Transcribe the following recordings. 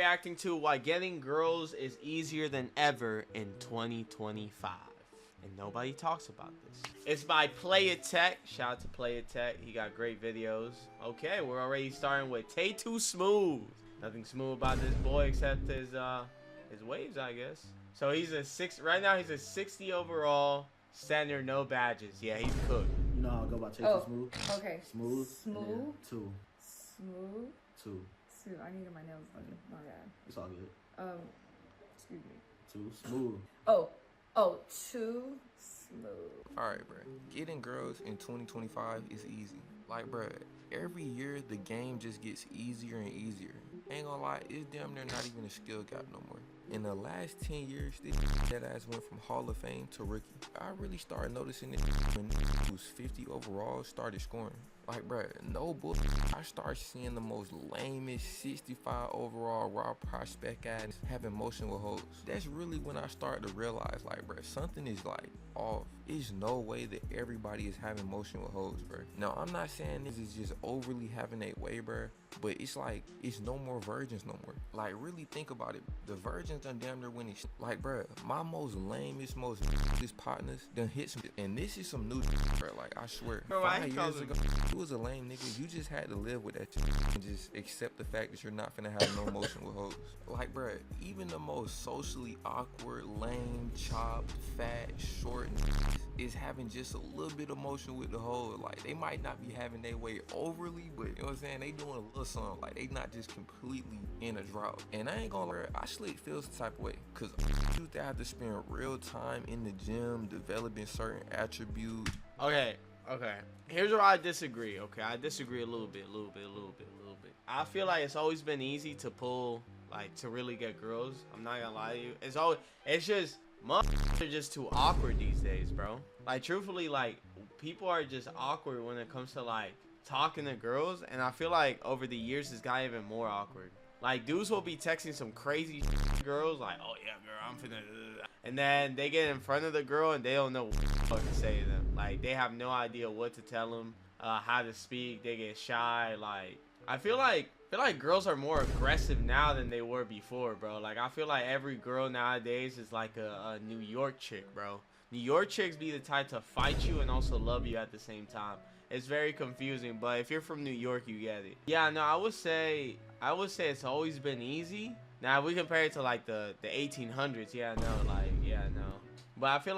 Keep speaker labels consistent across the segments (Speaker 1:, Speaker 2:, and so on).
Speaker 1: reacting to why getting girls is easier than ever in 2025. And nobody talks about this. It's by Play It Tech. Shout out to Play It Tech. He got great videos. Okay, we're already starting with Tay Too Smooth. Nothing smooth about this boy except his waves, I guess. So he's a right now he's a 60 overall, standard, no badges. Yeah, he's cooked.
Speaker 2: You know how I go about Tay Too Smooth?
Speaker 3: Okay.
Speaker 2: Smooth.
Speaker 3: Smooth.
Speaker 2: Two.
Speaker 3: Smooth.
Speaker 2: Two.
Speaker 3: Smooth. I needed my nails. Okay. My bad.
Speaker 2: It's all good.
Speaker 3: Excuse me.
Speaker 2: Too smooth.
Speaker 3: Oh, too smooth.
Speaker 4: Alright, bro. Getting girls in 2025 is easy. Like, bro, every year the game just gets easier and easier. Ain't gonna lie, it's damn near not even a skill gap no more. In the last 10 years, this that ass went from Hall of Fame to rookie. I really started noticing it when he was 50 overall started scoring. Like, bruh, no bull. I started seeing the most lamest 65 overall raw prospect ass having motion with hoes. That's really when I started to realize, like, bruh, something is like off. There's no way that everybody is having motion with hoes, bruh. Now, I'm not saying this is just overly having a way, bruh, but it's like, it's no more virgins no more. Like, really think about it. The virgins done damn near winning. Like, bruh, my most lamest, most partners done hit some, and this is some new bruh. Like, I swear,
Speaker 1: Bro,
Speaker 4: 5 years ago, you was a lame nigga. You just had to live with that and just accept the fact that you're not finna have no motion with hoes. Like, bruh, even the most socially awkward, lame, chopped, fat, short is having just a little bit of motion with the hoe. Like, they might not be having their way overly, but you know what I'm saying, they doing a little something. Like, they not just completely in a drought. And I ain't gonna lie, I slick feels the type of way, cause you have to spend real time in the gym developing certain attributes.
Speaker 1: Okay, here's where I disagree. Okay, I disagree a little bit. I feel like it's always been easy to pull, like, to really get girls. I'm not gonna lie to you. It's just motherfuckers are just too awkward these days, bro. Like, truthfully, like, people are just awkward when it comes to, like, talking to girls. And I feel like over the years it's got even more awkward. Like, dudes will be texting some crazy girls, like, oh yeah, girl, I'm finna, and then they get in front of the girl and they don't know what the fuck to say to them. Like, they have no idea what to tell them, how to speak. They get shy. Like, I feel like girls are more aggressive now than they were before, bro. Like, I feel like every girl nowadays is like a New York chick, bro. New York chicks be the type to fight you and also love you at the same time. It's very confusing, but if you're from New York, you get it. Yeah, no, I would say it's always been easy. Now, if we compare it to like the 1800s, yeah, no, like, yeah, no. But I feel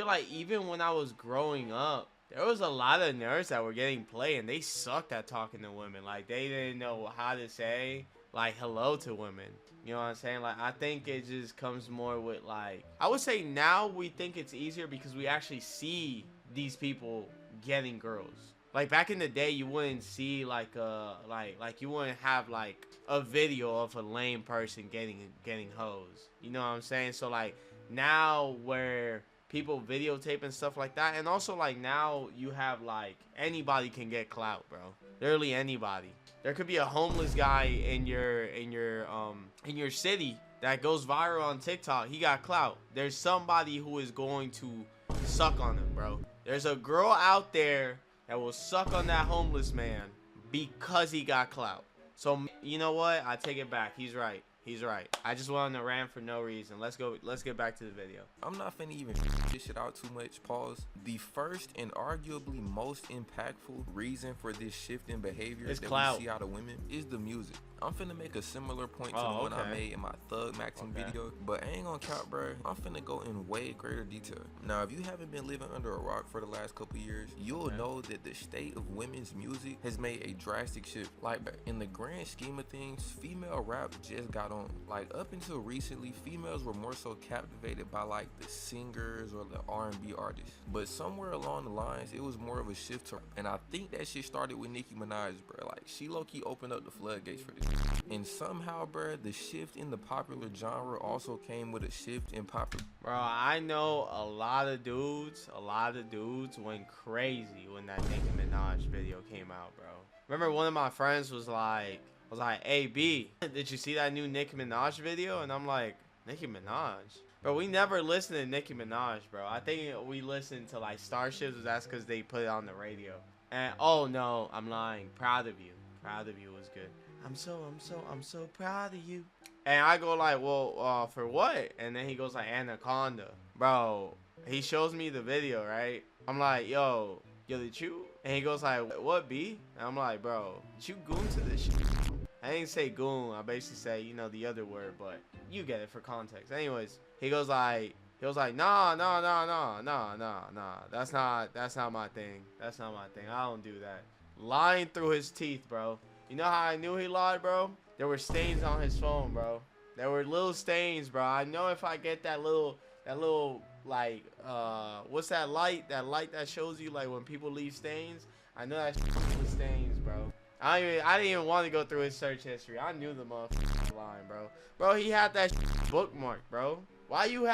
Speaker 1: like even when I was growing up, there was a lot of nerds that were getting played and they sucked at talking to women. Like, they didn't know how to say, like, hello to women. You know what I'm saying? Like, I think it just comes more with, like, I would say now we think it's easier because we actually see these people getting girls. Like, back in the day, you wouldn't see like you wouldn't have like a video of a lame person getting hoes. You know what I'm saying? So like now where people videotape and stuff like that, and also like now you have like anybody can get clout, bro. Literally anybody. There could be a homeless guy in your city that goes viral on TikTok. He got clout. There's somebody who is going to suck on him, bro. There's a girl out there that will suck on that homeless man because he got clout. So, you know what? I take it back. He's right. He's right. I just went on the rant for no reason. Let's get back to the video.
Speaker 4: I'm not finna even this shit out too much. Pause. The first and arguably most impactful reason for this shift in behavior that we see out of women is the music. I'm finna make a similar point to the one I made in my Thug Maxing video, but I ain't gonna count, bro. I'm finna go in way greater detail. Now, if you haven't been living under a rock for the last couple years, you'll know that the state of women's music has made a drastic shift. Like, in the grand scheme of things, female rap just got on. Like, up until recently, females were more so captivated by like the singers or the R&B artists. But somewhere along the lines, it was more of a shift to, and I think that shit started with Nicki Minaj, bro. Like, she low-key opened up the floodgates for this. And somehow, bro, the shift in the popular genre also came with a shift in popular.
Speaker 1: Bro, I know a lot of dudes went crazy when that Nicki Minaj video came out, bro. Remember one of my friends was like, hey, B, did you see that new Nicki Minaj video? And I'm like, Nicki Minaj? Bro, we never listened to Nicki Minaj, bro. I think we listened to like Starships. That's because they put it on the radio. And oh no, I'm lying. Proud of You. Proud of You was good. I'm so proud of you. And I go like, well, for what? And then he goes like, Anaconda. Bro, he shows me the video, right? I'm like, yo, did you? And he goes like, what, B? And I'm like, bro, did you goon to this shit? I didn't say goon. I basically say, you know, the other word, but you get it for context. Anyways, he goes like, nah. That's not my thing. That's not my thing. I don't do that. Lying through his teeth, bro. You know how I knew he lied, bro? There were stains on his phone, bro. There were little stains, bro. I know if I get that little like what's that light? That light that shows you like when people leave stains. I know that was stains, bro. I didn't even want to go through his search history. I knew the motherfucker lying, bro. Bro, he had that bookmark, bro. Why you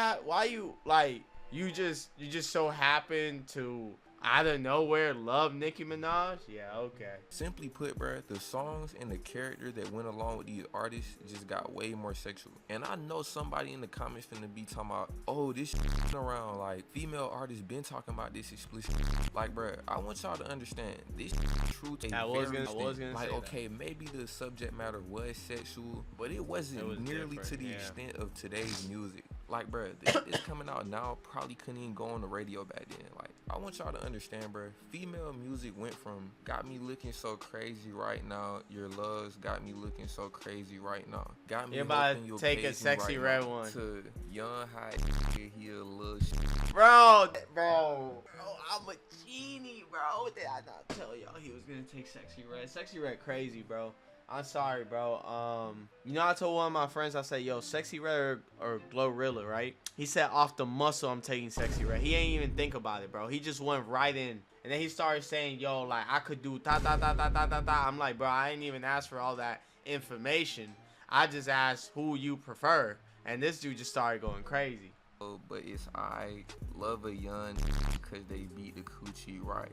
Speaker 1: just so happen to out of nowhere love Nicki Minaj? Yeah, okay.
Speaker 4: Simply put, bruh, the songs and the character that went along with these artists just got way more sexual. And I know somebody in the comments finna be talking about, oh, this shit around, like, female artists been talking about this explicit. Like, bruh, I want y'all to understand, this true to
Speaker 1: I was gonna
Speaker 4: like,
Speaker 1: say
Speaker 4: okay, maybe the subject matter was sexual, but it wasn't nearly to the extent of today's music. Like, bruh, this coming out now probably couldn't even go on the radio back then. Like, I want y'all to understand, bruh, female music went from got me looking so crazy right now, your loves got me looking so crazy right now, got me
Speaker 1: about to take a Sexy Red one,
Speaker 4: to young hot he a little shit.
Speaker 1: Bro, I'm a genie, bro. Did I not tell y'all he was gonna take Sexy Red? Sexy Red crazy, bro. I'm sorry, bro. You know, I told one of my friends, I said, yo, Sexy Red or Glorilla, right? He said, off the muscle, I'm taking Sexy Red. He ain't even think about it, bro. He just went right in. And then he started saying, yo, like, I could do ta. I'm like, bro, I ain't even asked for all that information. I just asked who you prefer. And this dude just started going crazy.
Speaker 4: Oh, but it's I love a young because they beat the coochie right.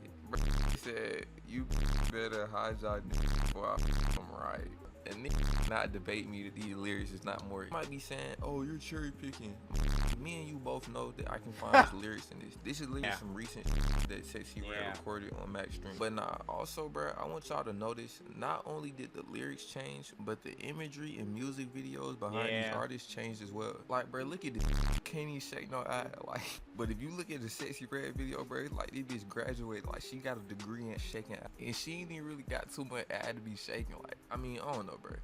Speaker 4: He said, you better hide y'all before I come right. And not debate me that these lyrics is not more. You might be saying, oh, you're cherry picking. Me and you both know that I can find some lyrics in this. This is literally some recent that Sexy Red recorded on Max Stream. But nah, also, bro, I want y'all to notice, not only did the lyrics change, but the imagery and music videos behind these artists changed as well. Like, bro, look at this. Can't even shake no eye. Like, but if you look at the Sexy Red video, bro, like, this bitch graduated. Like, she got a degree in shaking eye. And she ain't even really got too much eye to be shaking. Like, I mean, I don't know, bro.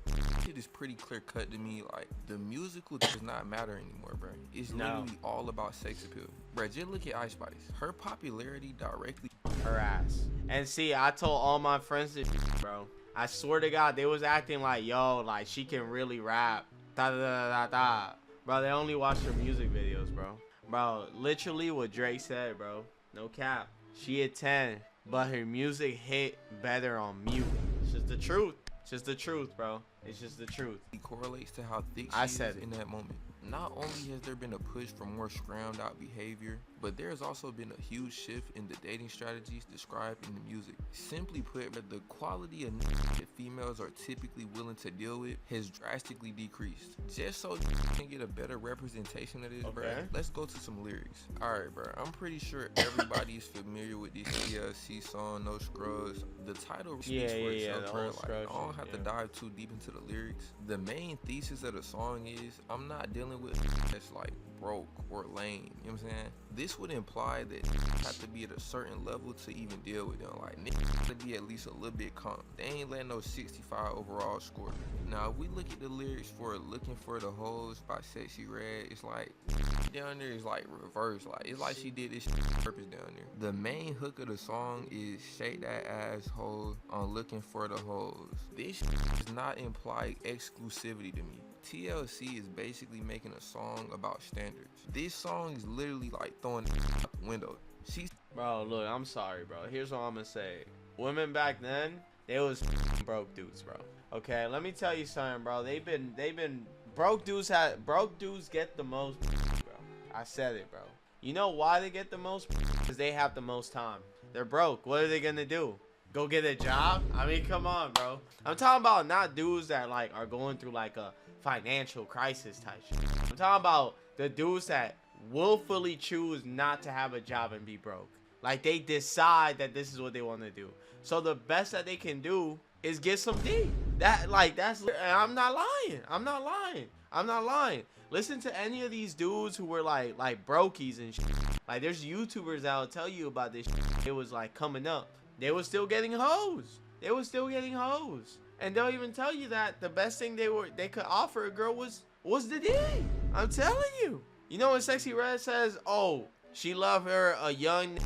Speaker 4: It is pretty clear cut to me. Like, the musical does not matter anymore, bro. It's literally all about sex appeal, bro. Just look at Ice Spice. Her popularity directly
Speaker 1: her ass. And see, I told all my friends this, bro. I swear to God, they was acting like, yo, like she can really rap. Bro, they only watch her music videos, bro. Bro, literally what Drake said, bro. No cap. She a 10, but her music hit better on mute. It's just the truth. It's just the truth, bro. It's just the truth.
Speaker 4: It correlates to how thick she is in that moment. Not only has there been a push for more scrammed out behavior, but there's also been a huge shift in the dating strategies described in the music. Simply put, the quality of that females are typically willing to deal with has drastically decreased. Just so you can get a better representation of this, bro, let's go to some lyrics. Alright, bro, I'm pretty sure everybody is familiar with this TLC song, No Scrubs. The title speaks for itself, bro. Like, I don't have to dive too deep into the lyrics. The main thesis of the song is, I'm not dealing with that's like broke or lame, you know what I'm saying? This would imply that have to be at a certain level to even deal with them. Like, niggas to be at least a little bit calm. They ain't letting no 65 overall score. Now, if we look at the lyrics for Looking for the Hoes by Sexy Red, it's like down there is like reverse. Like, it's like she did this shit on purpose down there. The main hook of the song is shake that asshole on Looking for the Hoes. This does not imply exclusivity to me. TLC is basically making a song about standards. This song is literally like throwing out the window.
Speaker 1: Bro, look, I'm sorry, bro. Here's what I'm gonna say. Women back then, they was broke dudes, bro. Okay, let me tell you something, bro. They've been broke dudes get the most, bro. I said it, bro. You know why they get the most? Because they have the most time. They're broke. What are they gonna do? Go get a job? I mean, come on, bro. I'm talking about not dudes that like are going through like a financial crisis type shit. I'm talking about the dudes that willfully choose not to have a job and be broke. Like, they decide that this is what they want to do. So the best that they can do is get some D. That's. I'm not lying. I'm not lying. I'm not lying. Listen to any of these dudes who were like brokies and shit. Like there's YouTubers that'll tell you about this shit. It was like coming up. They were still getting hoes. They were still getting hoes. And they'll even tell you that the best thing they could offer a girl was the D. I'm telling you. You know when Sexy Red says, "Oh, she love her a young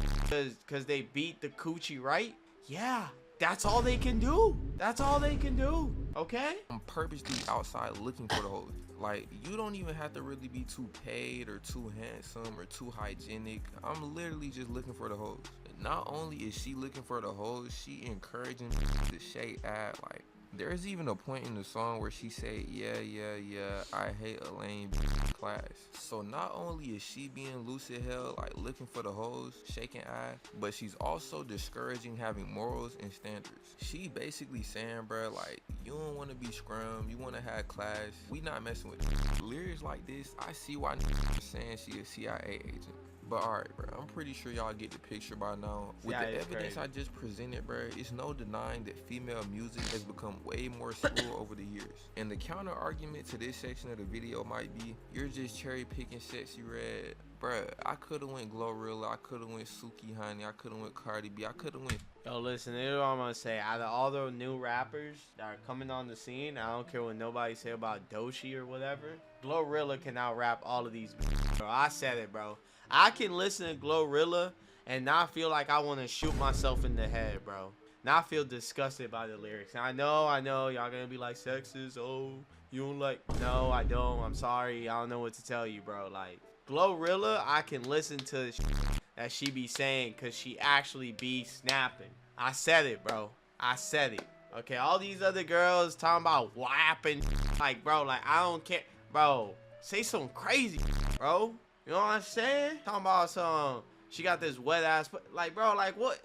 Speaker 1: cause they beat the coochie right?" Yeah, that's all they can do. That's all they can do. Okay?
Speaker 4: I'm purposely outside looking for the hoes. Like, you don't even have to really be too paid or too handsome or too hygienic. I'm literally just looking for the hoes. Not only is she looking for the hoes, she encouraging me to shake ass. Like, there's even a point in the song where she say, yeah, I hate a lame class. So not only is she being loose as hell, like looking for the hoes, shaking ass, but she's also discouraging having morals and standards. She basically saying, bruh, like, you don't want to be scrum, you want to have class, we not messing with you. Lyrics like this, I see why saying she a CIA agent. But alright, bro, I'm pretty sure y'all get the picture by now. With the evidence I just presented, bro, it's no denying that female music has become way more smooth over the years. And the counter argument to this section of the video might be, you're just cherry picking Sexy Red. Bruh, I could've went Glorilla, I could've went Suki Honey, I could've went Cardi B, I could've went...
Speaker 1: Yo, listen, this is what I'm gonna say. Out of all the new rappers that are coming on the scene, I don't care what nobody say about Doechii or whatever, Glorilla can out rap all of these. Bro, I said it, bro. I can listen to Glorilla and not feel like I want to shoot myself in the head, bro. Not feel disgusted by the lyrics. And I know, y'all gonna be like, sexist, oh, you don't like... No, I don't. I'm sorry. I don't know what to tell you, bro. Like, Glorilla, I can listen to the shit that she be saying because she actually be snapping. I said it, bro. I said it. Okay, all these other girls talking about whapping. Like, bro, like, I don't care. Bro, say something crazy, bro. You know what I'm saying? Talking about some, she got this wet ass, like, bro, like, what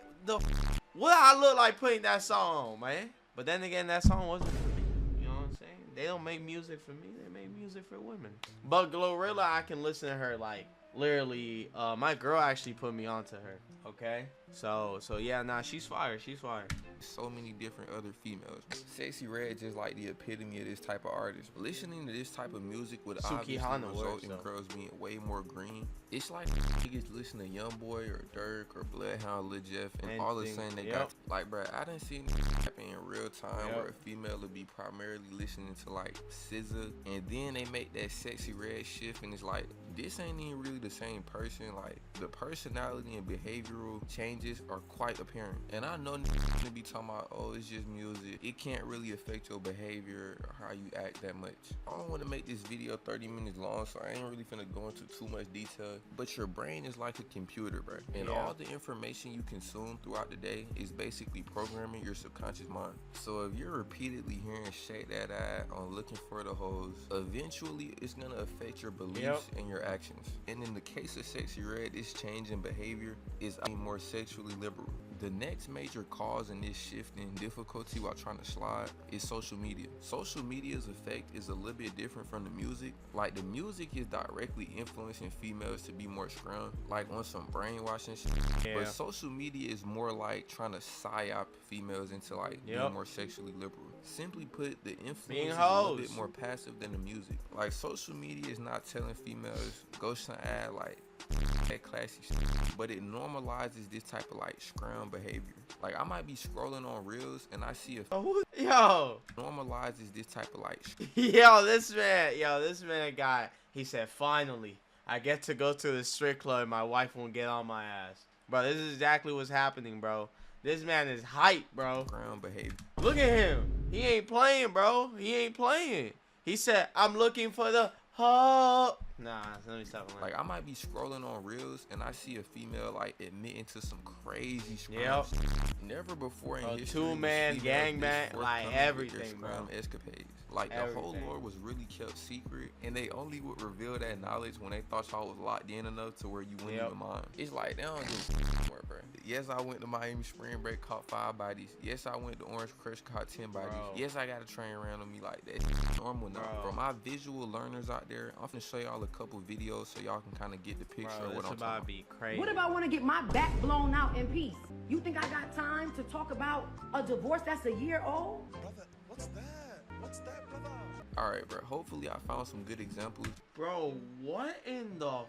Speaker 1: I look like putting that song on, man? But then again, that song wasn't for me. You know what I'm saying? They don't make music for me. They make music for women. But Glorilla, I can listen to her, like, literally, my girl actually put me onto her. Okay? So yeah, nah, she's fire. She's fire.
Speaker 4: So many different other females. Sexy Red just like the epitome of this type of artist. Listening to this type of music would obviously result in girls being way more green. It's like niggas listen to Youngboy or Dirk or Bloodhound Lil Jeff and all of a sudden they got like, bruh, I done seen happen in real time where a female would be primarily listening to like SZA and then they make that Sexy Red shift and it's like, this ain't even really the same person. Like, the personality and behavioral changes are quite apparent. And I know niggas gonna be talking about, oh, it's just music. It can't really affect your behavior or how you act that much. I don't want to make this video 30 minutes long, so I ain't really finna go into too much detail. But your brain is like a computer, bro. And all the information you consume throughout the day is basically programming your subconscious mind. So if you're repeatedly hearing shake that ad on looking for the hoes, eventually it's gonna affect your beliefs and your actions. And in the case of Sexy Red, this change in behavior is more sexually liberal. The next major cause in this shift in difficulty while trying to slide is social media. Social media's effect is a little bit different from the music. Like, the music is directly influencing females to be more scrum, like on some brainwashing shit. But social media is more like trying to psyop females into like being more sexually liberal. Simply put, the influence is a little bit more passive than the music. Like, social media is not telling females go to ad like that classy shit, but it normalizes this type of like scrum behavior. Like, I might be scrolling on reels and I see a normalizes this type of like
Speaker 1: this man got, he said, finally I get to go to the strip club and my wife won't get on my ass. Bro, this is exactly what's happening, bro. This man is hype, bro.
Speaker 4: Scrum behavior.
Speaker 1: Look at him. He ain't playing, bro. He ain't playing. He said, I'm looking for the hub. Nah, let me stop.
Speaker 4: Like, I might be scrolling on reels and I see a female like admitting to some crazy scrum. Never before in history.
Speaker 1: Two-man gangbang, like everything, bro.
Speaker 4: Escapades. Like, the whole lore was really kept secret, and they only would reveal that knowledge when they thought y'all was locked in enough to where you wouldn't even mind. It's like, they don't do anymore, bro. Yes, I went to Miami Spring Break, caught 5 bodies. Yes, I went to Orange Crush, caught 10 bodies. Yes, I got a train around on me like that. Normal now. For my visual learners out there, I'm finna show y'all a couple videos so y'all can kind of get the picture of what I'm talking about.
Speaker 1: Be crazy.
Speaker 5: What if I want to get my back blown out in peace? You think I got time to talk about a divorce that's a year old?
Speaker 6: Brother, what's that?
Speaker 4: All right, bro. Hopefully, I found some good examples.
Speaker 1: Bro, what in the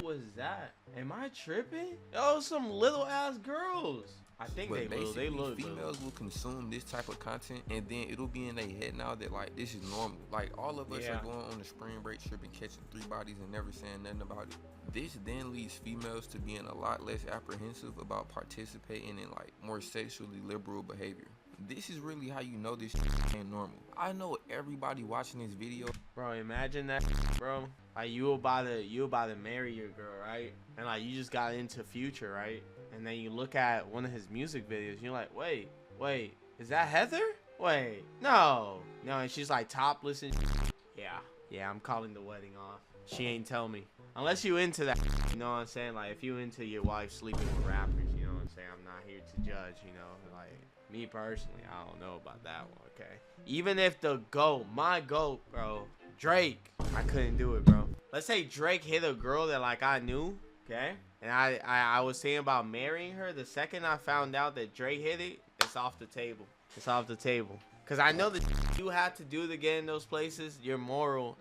Speaker 1: was that? Am I tripping? Yo, some little ass girls. I think
Speaker 4: But
Speaker 1: they little.
Speaker 4: basically,
Speaker 1: They look
Speaker 4: females
Speaker 1: little.
Speaker 4: will consume this type of content, and then it'll be in their head now that like this is normal. Like all of us
Speaker 1: Yeah.
Speaker 4: are going on a spring break trip and catching 3 bodies and never saying nothing about it. This then leads females to being a lot less apprehensive about participating in like more sexually liberal behavior. This is really how you know this ain't normal. I know everybody watching this video.
Speaker 1: Bro, imagine that, bro. Like you about to marry your girl, right? And like you just got into Future, right? And then you look at one of his music videos, you're like, wait, is that Heather? Wait, no, and she's like topless and yeah, I'm calling the wedding off. She ain't tell me. Unless you into that, you know what I'm saying? Like if you into your wife sleeping with rappers, you know what I'm saying? I'm not here to judge, you know, like me personally, I don't know about that one, okay? Even if the GOAT, my GOAT, bro, Drake, I couldn't do it, bro. Let's say Drake hit a girl that like I knew, okay? And I was saying about marrying her. The second I found out that Drake hit it, it's off the table. It's off the table. Cause I know that you had to do to get in those places. Your moral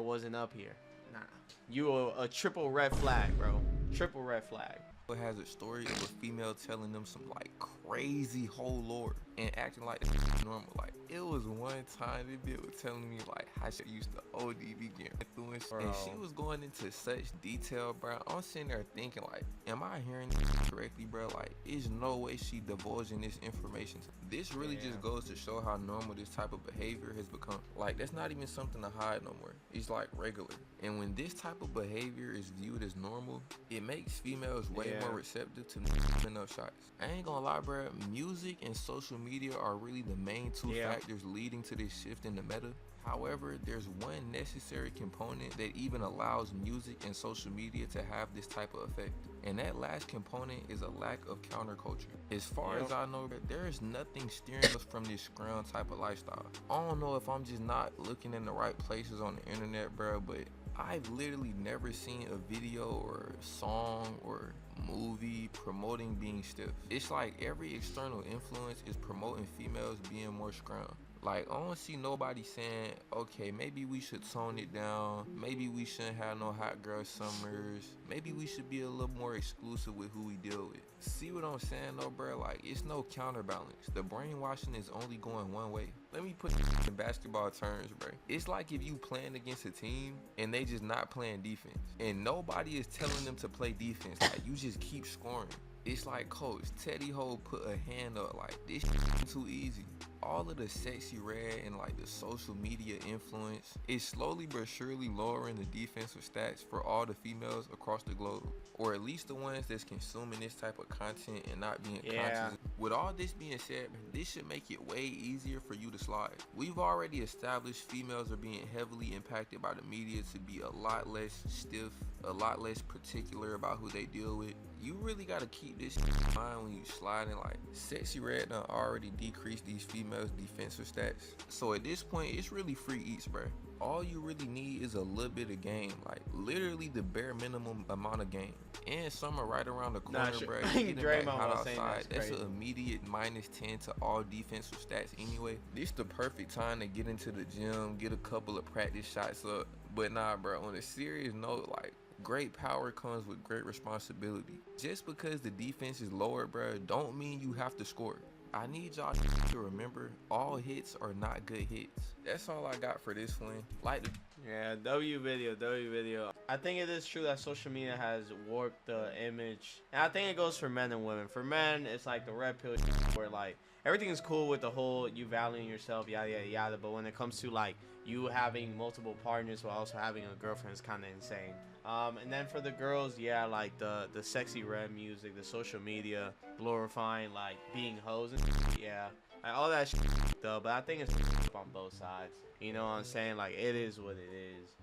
Speaker 1: wasn't up here. Nah, you were a triple red flag, bro. Triple red flag.
Speaker 4: It has a story of a female telling them some like crazy whole lore and acting like it's normal. Like it was one time this bitch was telling me like how she used to OD be getting influenced, and she was going into such detail, bro. I'm sitting there thinking like, am I hearing this correctly, bro? Like, there's no way she divulging this information. This really just goes to show how normal this type of behavior has become. Like that's not even something to hide no more. It's like regular. And when this type of behavior is viewed as normal, it makes females way more receptive to enough shots. I ain't gonna lie, bro. Music and social media are really the main two factors leading to this shift in the meta. However, there's one necessary component that even allows music and social media to have this type of effect. And that last component is a lack of counterculture. As far as I know, there is nothing steering us from this scrum type of lifestyle. I don't know if I'm just not looking in the right places on the internet, bro, but I've literally never seen a video or song or movie promoting being stiff. It's like every external influence is promoting females being more scrum. Like, I don't see nobody saying, okay, maybe we should tone it down. Maybe we shouldn't have no hot girl summers. Maybe we should be a little more exclusive with who we deal with. See what I'm saying though, bro? Like, it's no counterbalance. The brainwashing is only going one way. Let me put it in basketball terms, bro. It's like if you playing against a team and they just not playing defense. And nobody is telling them to play defense. Like, you just keep scoring. It's like, Coach Teddy Ho put a hand up like, this too easy. All of the sexy red and like the social media influence is slowly but surely lowering the defensive stats for all the females across the globe, or at least the ones that's consuming this type of content and not being conscious. With all this being said, this should make it way easier for you to slide. We've already established females are being heavily impacted by the media to be a lot less stiff, a lot less particular about who they deal with. You really gotta keep this in mind when you sliding. Like, sexy red done already decreased these females' defensive stats. So at this point, it's really free eats, bro. All you really need is a little bit of game, like literally the bare minimum amount of game. And summer right around the corner, bro. Getting back hot outside, that's an immediate -10 to all defensive stats anyway. This the perfect time to get into the gym, get a couple of practice shots up. But nah, bro, on a serious note, like, great power comes with great responsibility. Just because the defense is lower, bro, don't mean you have to score. I need y'all to remember, all hits are not good hits. That's all I got for this one. Like,
Speaker 1: W video. I think it is true that social media has warped the image. And I think it goes for men and women. For men, it's like the red pill where like everything is cool with the whole you valuing yourself, yada yada yada. But when it comes to like you having multiple partners while also having a girlfriend, is kind of insane. And then for the girls, yeah, like the sexy red music, the social media glorifying like being hoes and yeah, like all that shit though. But I think it's on both sides. You know what I'm saying? Like, it is what it is.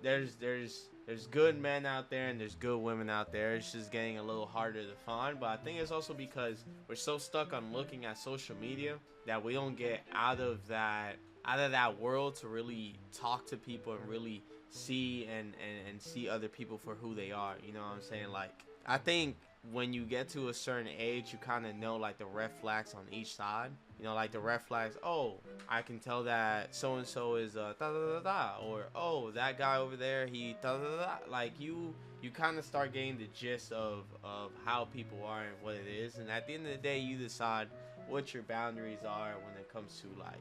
Speaker 1: There's good men out there and there's good women out there. It's just getting a little harder to find. But I think it's also because we're so stuck on looking at social media that we don't get out of that world to really talk to people and really see and see other people for who they are. You know what I'm saying? Like, I think when you get to a certain age, you kind of know like the red flags on each side. You You know, like the red flags. Oh, I can tell that so and so is da da da da, or oh, that guy over there, he da da da. Like you kind of start getting the gist of how people are and what it is, and at the end of the day, you decide what your boundaries are when it comes to like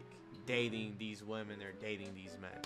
Speaker 1: dating these women or dating these men.